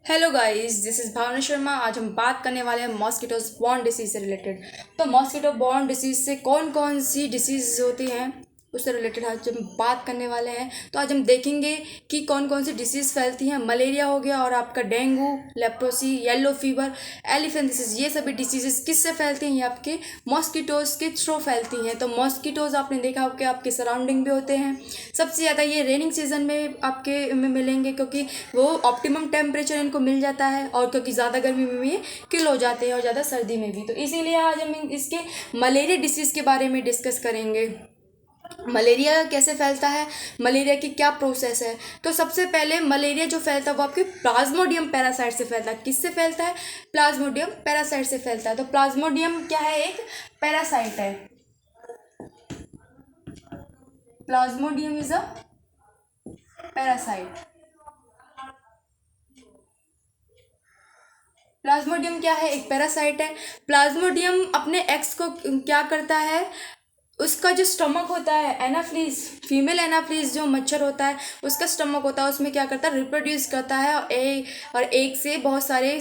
Hello guys, this is भावना शर्मा। आज हम बात करने वाले हैं मॉस्किटोज बॉर्न डिसीज से रिलेटेड। तो मॉस्किटो बॉर्न डिसीज से कौन कौन सी डिसीज होती हैं उससे रिलेटेड आज हम बात करने वाले हैं। तो आज हम देखेंगे कि कौन कौन सी डिसीज़ फैलती हैं। मलेरिया हो गया और आपका डेंगू, लेप्रोसी, येलो फीवर, एलिफेंथिसिस, ये सभी डिसीजेस किससे फैलती हैं? ये आपके मॉस्किटोज़ के थ्रू फैलती हैं। तो मॉस्किटोज़ आपने देखा होगा कि आपके सराउंडिंग भी होते हैं। सबसे ज़्यादा ये रेनिंग सीजन में आपके में मिलेंगे, क्योंकि वो ऑप्टिमम टेम्परेचर इनको मिल जाता है, और क्योंकि ज़्यादा गर्मी में भी ये किल हो जाते हैं और ज़्यादा सर्दी में भी। तो इसीलिए आज हम इसके मलेरिया डिसीज़ के बारे में डिस्कस करेंगे। मलेरिया कैसे फैलता है, मलेरिया की क्या प्रोसेस है। तो सबसे पहले मलेरिया जो फैलता है वो आपके प्लाज्मोडियम पैरासाइट से फैलता है। किससे फैलता है? प्लाज्मोडियम पैरासाइट से फैलता है। तो प्लाज्मोडियम क्या है? एक पैरासाइट है। Plasmodium is a parasite. Plasmodium क्या है? एक पैरासाइट है। प्लाज्मोडियम अपने एक्स को क्या करता है? उसका जो स्टमक होता है, एनाफ्लीज, फीमेल एनाफ्लीज जो मच्छर होता है उसका स्टमक होता है, उसमें क्या करता है? रिप्रोड्यूस करता है और एक से बहुत सारे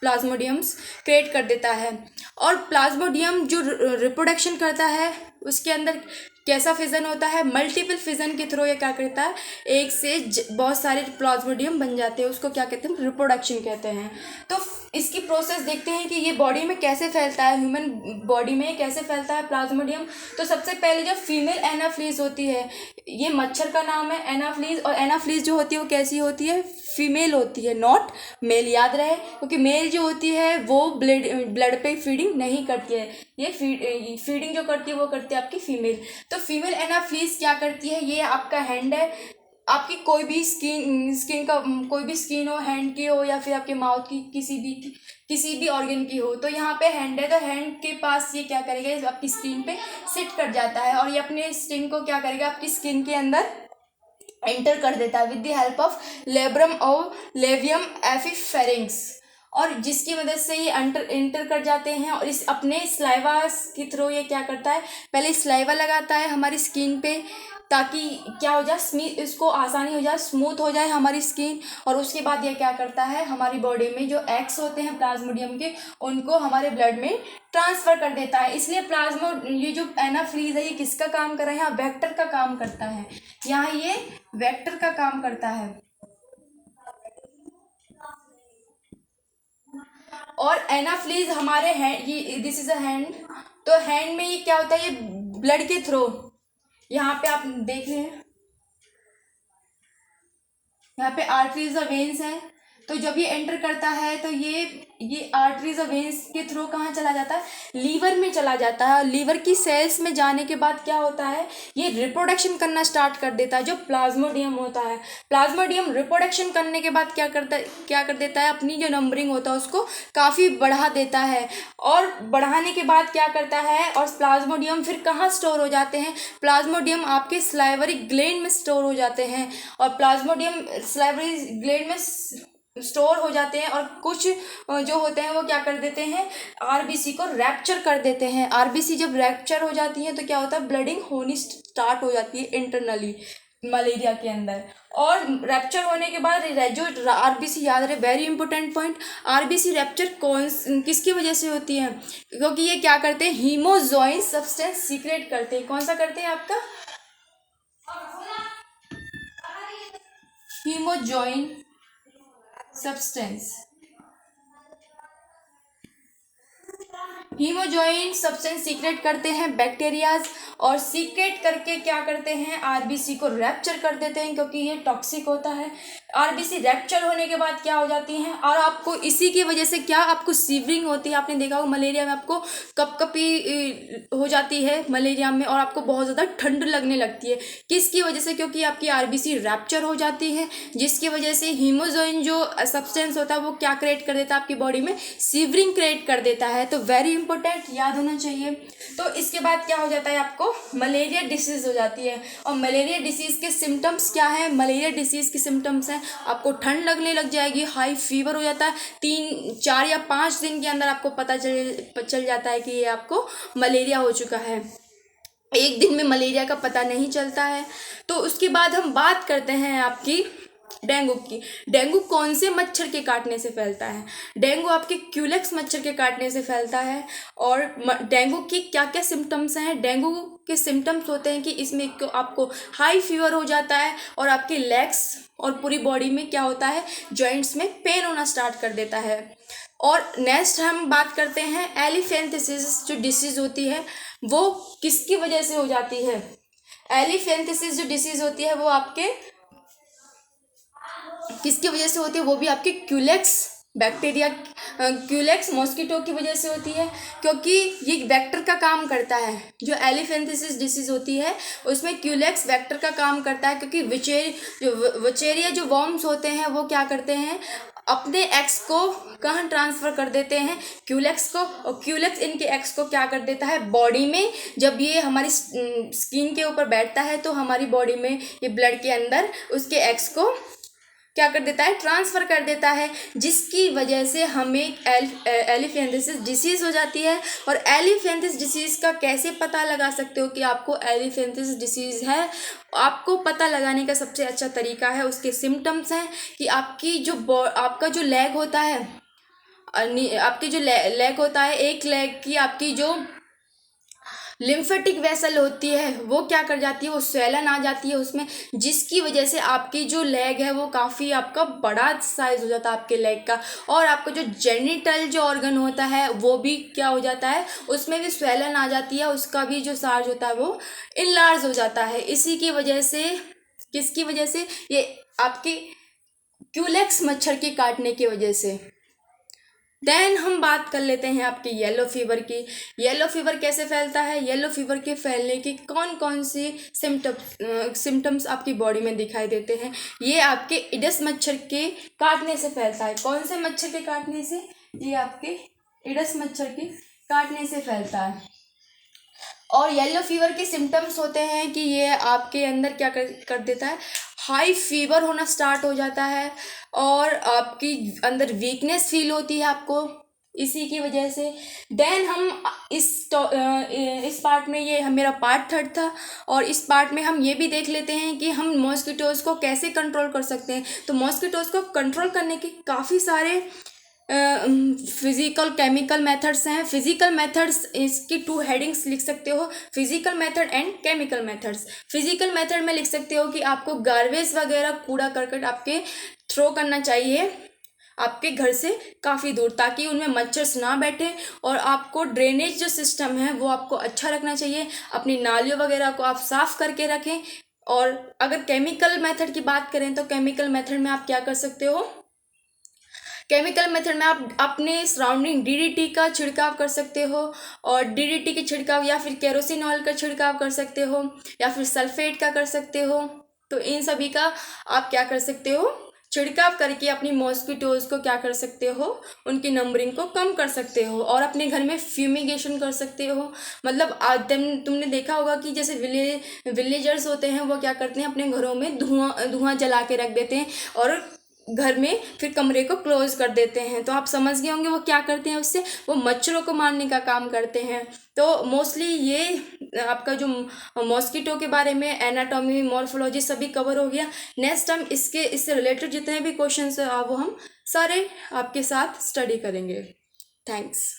प्लाज्मोडियम्स क्रिएट कर देता है। और प्लाज्मोडियम जो रिप्रोडक्शन करता है उसके अंदर कैसा फिजन होता है? मल्टीपल फिजन के थ्रू ये क्या करता है? एक से बहुत सारे प्लाज्मोडियम बन जाते हैं, उसको क्या कहते हैं? रिप्रोडक्शन कहते हैं। तो इसकी प्रोसेस देखते हैं कि ये बॉडी में कैसे फैलता है, ह्यूमन बॉडी में कैसे फैलता है प्लाज्मोडियम। तो सबसे पहले जो फीमेल एनाफ्लीज होती है, ये मच्छर का नाम है एनाफ्लीज, और एनाफ्लीज जो होती है वो कैसी होती है? फीमेल होती है, नॉट मेल, याद रहे, क्योंकि मेल जो होती है वो ब्लड पे फीडिंग नहीं करती है। ये फीडिंग जो करती है वो करती है आपकी फीमेल। तो फीमेल एनाफ्लीज क्या करती है? ये आपका हैंड है, आपकी कोई भी स्किन का कोई भी स्किन हो, हैंड की हो या फिर आपके माउथ की, किसी भी ऑर्गन की हो। तो यहाँ पे हैंड है, तो हैंड के पास ये क्या करेगा? ये आपकी स्किन पे सिट कर जाता है, और ये अपने स्टिंग को क्या करेगा? आपकी स्किन के अंदर एंटर कर देता है with the help of labrum और लेवियम एफिफेरिंग्स, और जिसकी मदद से ये एंटर कर जाते हैं। और इस अपने स्लाइवा के थ्रू ये क्या करता है? पहले स्लाइवा लगाता है हमारी स्किन पे, ताकि क्या हो जाए? इसको आसानी हो जाए, स्मूथ हो जाए हमारी स्किन। और उसके बाद ये क्या करता है? हमारी बॉडी में जो एग्स होते हैं प्लाज्मोडियम के, उनको हमारे ब्लड में ट्रांसफर कर देता है। इसलिए ये जो एनाफ्रीज है, ये किसका काम कर रहा है? यहाँ वेक्टर का काम करता है। यहाँ ये वेक्टर का काम करता है। और एनाफ्लीज हमारे हैंड, ये दिस इज अ हैंड। तो हैंड में ये क्या होता है? ये ब्लड के थ्रू, यहाँ पे आप देख रहे हैं, यहाँ पे आर्टरीज और वेन्स हैं। तो जब ये एंटर करता है तो ये आर्टरीज और वेन्स के थ्रू कहाँ चला जाता है? लीवर में चला जाता है। लीवर की सेल्स में जाने के बाद क्या होता है? ये रिप्रोडक्शन करना स्टार्ट कर देता है, जो प्लाज्मोडियम होता है। प्लाज्मोडियम रिप्रोडक्शन करने के बाद क्या कर देता है? अपनी जो नंबरिंग होता है उसको काफ़ी बढ़ा देता है। और बढ़ाने के बाद क्या करता है? और प्लाज्मोडियम फिर कहाँ स्टोर हो जाते हैं? प्लाज्मोडियम आपके स्लाइवरी ग्लैंड में स्टोर हो जाते हैं। और प्लाज्मोडियम स्लाइवरी ग्लैंड में स्टोर हो जाते हैं, और कुछ जो होते हैं वो क्या कर देते हैं? आरबीसी को रैप्चर कर देते हैं। आरबीसी जब रैप्चर हो जाती है तो क्या होता है? ब्लडिंग होनी स्टार्ट हो जाती है इंटरनली मलेरिया के अंदर। और रैप्चर होने के बाद जो आरबीसी, याद रहे, very important point, RBC rapture किसकी वजह से होती है? क्योंकि ये क्या करते हैं? हीमोजॉइन सब्सटेंस सीक्रेट करते हैं। कौन सा करते हैं? आपका हीमोजॉइन सब्सटेंस। हीमोजॉइन सब्सटेंस सीक्रेट करते हैं बैक्टीरियाज, और सीक्रेट करके क्या करते हैं? आरबीसी को रैप्चर कर देते हैं, क्योंकि ये टॉक्सिक होता है। आरबीसी रैप्चर होने के बाद क्या हो जाती हैं? और आपको इसी की वजह से क्या आपको सीवरिंग होती है। आपने देखा होगा मलेरिया में आपको कपकपी हो जाती है मलेरिया में, और आपको बहुत ज़्यादा ठंड लगने लगती है। किसकी वजह से? क्योंकि आपकी आरबीसी रैप्चर हो जाती है, जिसकी वजह से हीमोजॉइन जो सब्सटेंस होता है वो क्या क्रिएट कर देता है? आपकी बॉडी में सीवरिंग क्रिएट कर देता है। तो वेरी इंपॉर्टेंट, याद होना चाहिए। तो इसके बाद क्या हो जाता है? आपको मलेरिया डिसीज हो जाती है। और मलेरिया डिसीज के सिम्टम्स क्या है? मलेरिया डिसीज के सिम्टम्स हैं, आपको ठंड लगने लग जाएगी, हाई फीवर हो जाता है, 3 4 या 5 दिन के अंदर आपको पता चल जाता है कि ये आपको मलेरिया हो चुका है। एक दिन में मलेरिया का पता नहीं चलता है। तो उसके बाद हम बात करते हैं आपकी डेंगू की। डेंगू कौन से मच्छर के काटने से फैलता है? डेंगू आपके क्यूलेक्स मच्छर के काटने से फैलता है। और डेंगू की क्या क्या सिम्टम्स हैं? डेंगू के सिम्टम्स होते हैं कि इसमें आपको हाई फीवर हो जाता है और आपके लेग्स और पूरी बॉडी में क्या होता है, जॉइंट्स में पेन होना स्टार्ट कर देता है। और नेक्स्ट हम बात करते हैं एलिफेंथिसिस जो डिसीज़ होती है वो किसकी वजह से हो जाती है? एलिफेंथिसिस जो डिसीज़ होती है वो आपके किसकी वजह से होती है? वो भी आपके क्यूलेक्स बैक्टीरिया, क्यूलेक्स मॉस्किटो की वजह से होती है, क्योंकि ये वेक्टर का काम करता है। जो एलिफेंथिसिस डिसीज होती है उसमें क्यूलेक्स वेक्टर का काम करता है, क्योंकि वचेरिया जो वॉर्म्स होते हैं वो क्या करते हैं, अपने एक्स को कहाँ ट्रांसफ़र कर देते हैं, क्यूलेक्स को, और क्यूलेक्स इनके एक्स को क्या कर देता है, बॉडी में। जब ये हमारी स्किन के ऊपर बैठता है तो हमारी बॉडी में ये ब्लड के अंदर उसके एक्स को क्या कर देता है, ट्रांसफ़र कर देता है, जिसकी वजह से हमें एलिफेंथिसिस डिसीज़ हो जाती है। और एलिफेंथिस डिसीज़ का कैसे पता लगा सकते हो कि आपको एलिफेंथिस डिसीज़ है? आपको पता लगाने का सबसे अच्छा तरीका है, उसके सिम्टम्स हैं कि आपका जो लेग होता है, आपकी जो लेग होता है, एक लेग की आपकी जो लिम्फेटिक वेसल होती है वो क्या कर जाती है, वो स्वेलन आ जाती है उसमें, जिसकी वजह से आपकी जो लेग है वो काफ़ी आपका बड़ा साइज हो जाता है आपके लेग का। और आपका जो जेनिटल जो ऑर्गन होता है वो भी क्या हो जाता है, उसमें भी स्वेलन आ जाती है, उसका भी जो साइज होता है वो इनलार्ज हो जाता है। इसी की वजह से, किसकी वजह से, ये आपके क्यूलेक्स मच्छर के काटने की वजह से। देन हम बात कर लेते हैं आपकी येलो फीवर की। येलो फीवर कैसे फैलता है? येलो फीवर के फैलने की कौन कौन सी सिम्टम्स आपकी बॉडी में दिखाई देते हैं? ये आपके इडस मच्छर के काटने से फैलता है। कौन से मच्छर के काटने से? ये आपके इडस मच्छर के काटने से फैलता है। और येलो फीवर के सिम्टम्स होते हैं कि ये आपके अंदर क्या कर देता है, हाई फीवर होना स्टार्ट हो जाता है और आपकी अंदर वीकनेस फील होती है आपको इसी की वजह से। देन हम इस पार्ट में, ये मेरा पार्ट 3 था, और इस पार्ट में हम ये भी देख लेते हैं कि हम मॉस्किटोज़ को कैसे कंट्रोल कर सकते हैं। तो मॉस्किटोज़ को कंट्रोल करने के काफ़ी सारे फिजिकल केमिकल मेथड्स हैं। फिजिकल मेथड्स, इसकी 2 हेडिंग्स लिख सकते हो, physical method and chemical methods. Physical method में लिख सकते हो कि आपको गार्बेज वगैरह, कूड़ा करकट आपके थ्रो करना चाहिए आपके घर से काफ़ी दूर, ताकि उनमें मच्छर्स ना बैठे। और आपको ड्रेनेज जो सिस्टम है वो आपको अच्छा रखना चाहिए, अपनी नालियों वगैरह को आप साफ़ करके रखें। और अगर केमिकल मेथड की बात करें तो केमिकल मेथड में आप क्या कर सकते हो, केमिकल मेथड में आप अपने सराउंडिंग डीडीटी का छिड़काव कर सकते हो, और डीडीटी के छिड़काव या फिर केरोसिन ऑयल का छिड़काव कर सकते हो, या फिर सल्फेट का कर सकते हो। तो इन सभी का आप क्या कर सकते हो, छिड़काव करके अपनी मॉस्किटोज़ को क्या कर सकते हो, उनकी नंबरिंग को कम कर सकते हो। और अपने घर में फ्यूमिगेशन कर सकते हो। मतलब तुमने देखा होगा कि जैसे विलेजर्स होते हैं वो क्या करते हैं, अपने घरों में धुआं जला के रख देते हैं और घर में फिर कमरे को क्लोज कर देते हैं। तो आप समझ गए होंगे वो क्या करते हैं, उससे वो मच्छरों को मारने का काम करते हैं। तो मोस्टली ये आपका जो मॉस्किटो के बारे में एनाटॉमी, मॉर्फोलॉजी सभी कवर हो गया। नेक्स्ट टाइम इससे रिलेटेड जितने भी क्वेश्चंस हैं वो हम सारे आपके साथ स्टडी करेंगे। थैंक्स।